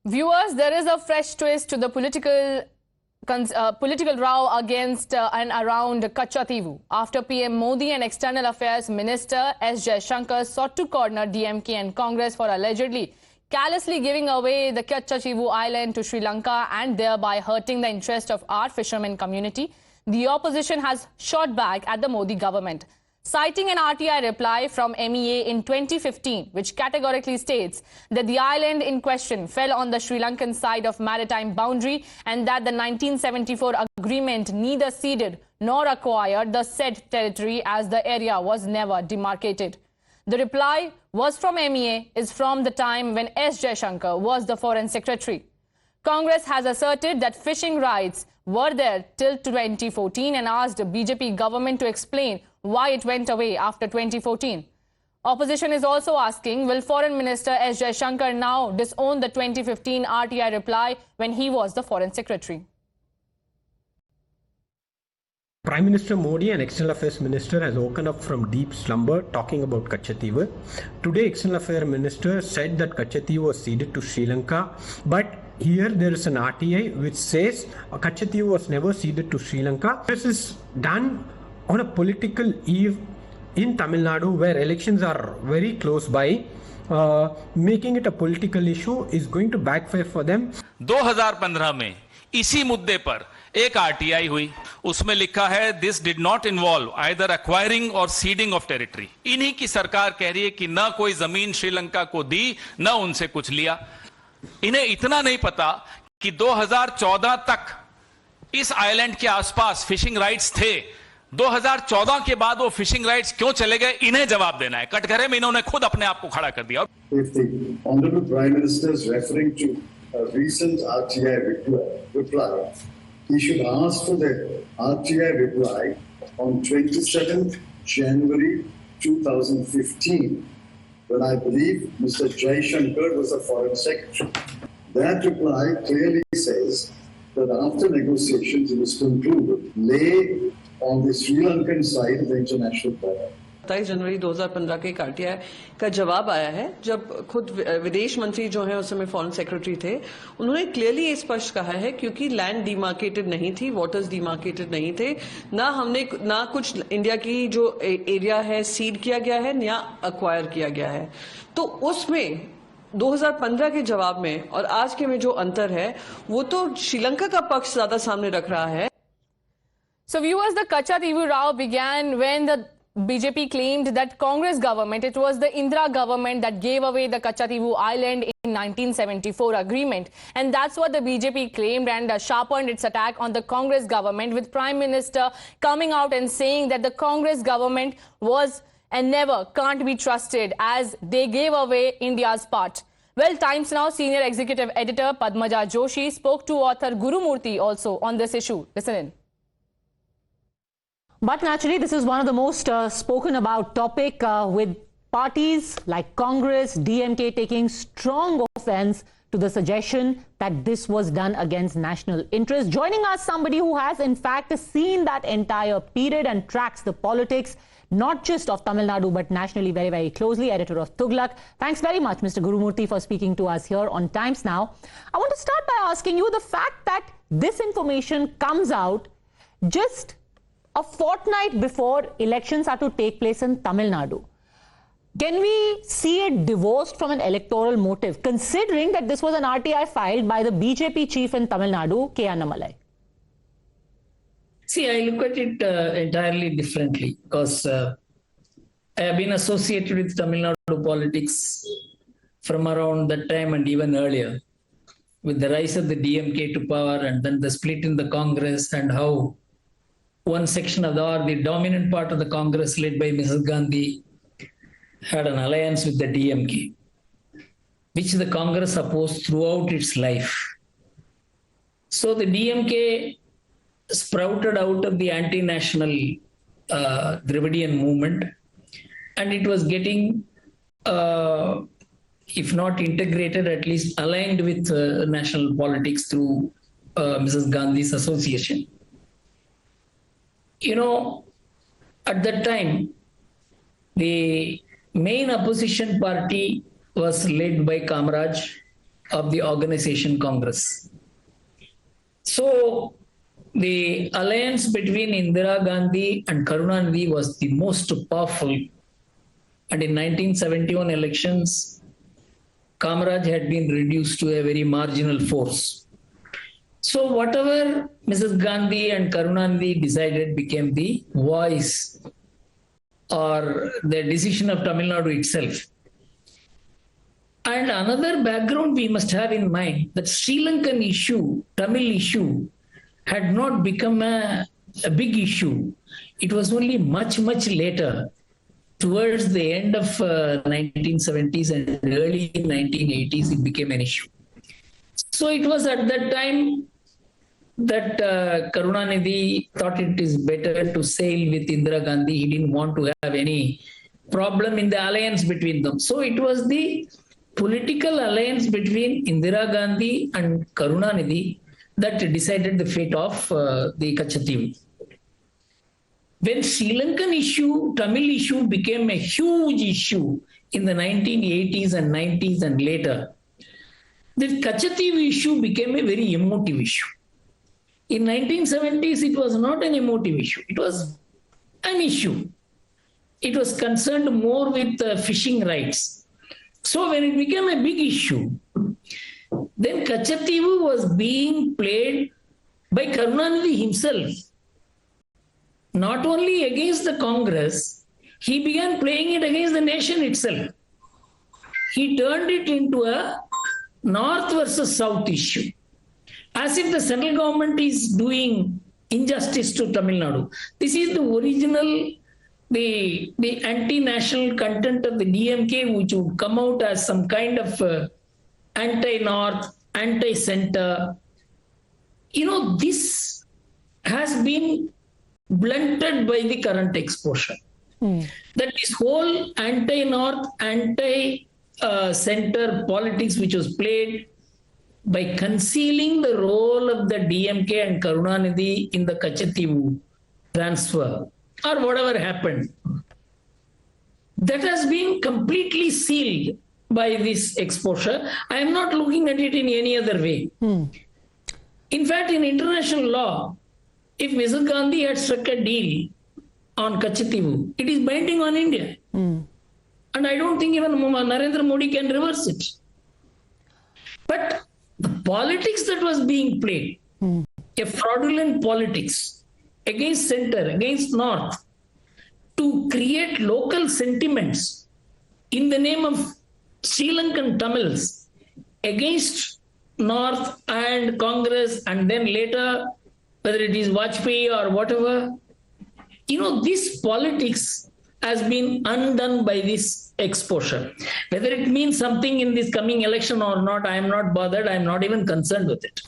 Viewers, there is a fresh twist to the political row against and around Katchatheevu after PM Modi and External Affairs Minister S. Jaishankar sought to corner DMK and Congress for allegedly callously giving away the Katchatheevu island to Sri Lanka and thereby hurting the interest of our fishermen community. The opposition has shot back at the Modi government, citing an RTI reply from MEA in 2015, which categorically states that the island in question fell on the Sri Lankan side of maritime boundary and that the 1974 agreement neither ceded nor acquired the said territory as the area was never demarcated. The reply was from MEA is from the time when S. Jaishankar was the Foreign Secretary. Congress has asserted that fishing rights were there till 2014 and asked the BJP government to explain why it went away after 2014. Opposition is also asking, will Foreign Minister S. Jaishankar now disown the 2015 RTI reply when he was the Foreign Secretary? Prime Minister Modi and External Affairs Minister has woken up from deep slumber talking about Katchatheevu. Today, External Affairs Minister said that Katchatheevu was ceded to Sri Lanka, but here there is an RTI which says Katchatheevu was never ceded to Sri Lanka. This is done on a political eve in Tamil Nadu where elections are very close by. Making it a political issue is going to backfire for them. 2015 में इसी मुद्दे पर एक RTI हुई, उसमें लिखा है this did not involve either acquiring और सीडिंग ऑफ टेरिटरी। इन्हीं की सरकार कह रही है कि ना कोई जमीन श्रीलंका को दी ना उनसे कुछ लिया। इन्हें इतना नहीं पता कि 2014 तक इस आइलैंड के आसपास फिशिंग राइट्स थे। 2014 के बाद वो फिशिंग राइट्स क्यों चले गए, इन्हें जवाब देना है। कटघरे में इन्होंने खुद अपने आप को खड़ा कर दिया। If the Honorable Prime Minister is referring to a recent RTI reply, he should ask for the RTI reply on 27th January 2015, when I believe Mr. Jaishankar was the Foreign Secretary. That reply clearly says that after negotiations it was concluded, lay on the Sri Lankan side of the international border. 27 जनवरी 2015 के RTI का जवाब आया है, जब खुद विदेश मंत्री जो हैं उस समय फॉरेन सेक्रेटरी थे, उन्होंने क्लियरली ये स्पष्ट कहा है क्योंकि लैंड डिमार्केटेड नहीं थी, वाटर्स डिमार्केटेड नहीं थे, ना कुछ इंडिया की जो एरिया है सीड किया गया है या एक्वायर किया गया है। तो उसमें 2015 के जवाब में और आज के में जो अंतर है वो तो श्रीलंका का पक्ष ज्यादा सामने रख रहा है। So viewers, the Katchatheevu row began when the BJP claimed that Congress government, it was the Indira government that gave away the Katchatheevu island in 1974 agreement. And that's what the BJP claimed and sharpened its attack on the Congress government, with Prime Minister coming out and saying that the Congress government was and never can't be trusted as they gave away India's part. Well, Times Now senior executive editor Padmaja Joshi spoke to author Guru Murthy also on this issue. Listen in. But naturally, this is one of the most spoken about topic with parties like Congress, DMK taking strong offense to the suggestion that this was done against national interest. Joining us, somebody who has in fact seen that entire period and tracks the politics, not just of Tamil Nadu, but nationally very, very closely, editor of Tughlaq. Thanks very much, Mr. Guru Murthy, for speaking to us here on Times Now. I want to start by asking you the fact that this information comes out just a fortnight before elections are to take place in Tamil Nadu. Can we see it divorced from an electoral motive, considering that this was an RTI filed by the BJP chief in Tamil Nadu, K. Annamalai? See, I look at it entirely differently because I have been associated with Tamil Nadu politics from around that time and even earlier, with the rise of the DMK to power and then the split in the Congress and how one section of the dominant part of the Congress led by Mrs. Gandhi had an alliance with the DMK, which the Congress opposed throughout its life. So the DMK sprouted out of the anti-national Dravidian movement, and it was getting, if not integrated, at least aligned with national politics through Mrs. Gandhi's association. You know, at that time, the main opposition party was led by Kamraj, of the organization Congress. So the alliance between Indira Gandhi and Karunanidhi was the most powerful. And in 1971 elections, Kamaraj had been reduced to a very marginal force. So whatever Mrs. Gandhi and Karunanidhi decided became the voice or the decision of Tamil Nadu itself. And another background we must have in mind, that Sri Lankan issue, Tamil issue, had not become a big issue. It was only much later, towards the end of 1970s and early 1980s, it became an issue. So it was at that time that Karunanidhi thought it is better to sail with Indira Gandhi. He didn't want to have any problem in the alliance between them. So it was the political alliance between Indira Gandhi and Karunanidhi that decided the fate of the Katchatheevu. When Sri Lankan issue, Tamil issue became a huge issue in the 1980s and 90s and later, the Katchatheevu issue became a very emotive issue. In 1970s, it was not an emotive issue. It was an issue. It was concerned more with fishing rights. So when it became a big issue, then Katchatheevu was being played by Karunanidhi himself. Not only against the Congress, he began playing it against the nation itself. He turned it into a North versus South issue, as if the central government is doing injustice to Tamil Nadu. This is the original, the anti-national content of the DMK, which would come out as some kind of anti-North, anti-center. This has been blunted by the current exposure. That this whole anti-North, anti-center politics which was played by concealing the role of the DMK and Karunanidhi in the Katchatheevu transfer or whatever happened, that has been completely sealed by this exposure. I am not looking at it in any other way. In fact, in international law, if Mrs. Gandhi had struck a deal on Katchatheevu, it is binding on India. And I don't think even Narendra Modi can reverse it. But the politics that was being played, a fraudulent politics against center, against North, to create local sentiments in the name of Sri Lankan Tamils against North and Congress, and then later, whether it is Vajpayee or whatever, this politics has been undone by this exposure. Whether it means something in this coming election or not, I am not bothered. I am not even concerned with it.